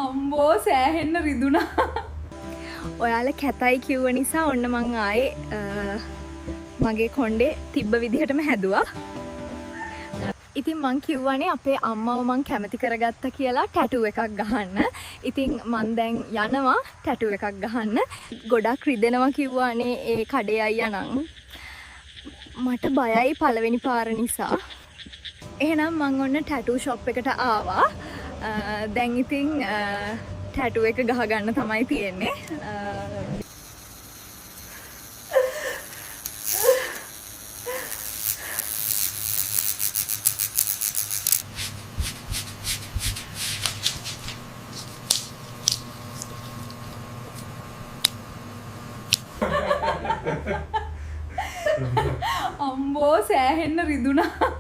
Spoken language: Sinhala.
අම්බෝ සෑහෙන්න රිදුනා. ඔයාලා කැතයි කිව්ව නිසා ඔන්න මං ආයේ මගේ කොණ්ඩේ තිබ්බ විදිහටම හැදුවා. ඉතින් මං කිව්වනේ අපේ අම්මව මං කැමති කරගත්තා කියලා ටැටූ එකක් ගහන්න. ඉතින් මං දැන් යනවා ටැටූ එකක් ගහන්න. ගොඩක් රිදෙනවා කිව්වානේ ඒ කඩේ අයියා නම්. මට බයයි පළවෙනි පාර නිසා. එහෙනම් මං ඔන්න ටැටූ ෂොප් එකට ආවා. දැන් ඉතින් ටැටූ එක ගහගන්න තමයි තියෙන්නේ. අම්බෝ සෑහෙන්න රිදුනා.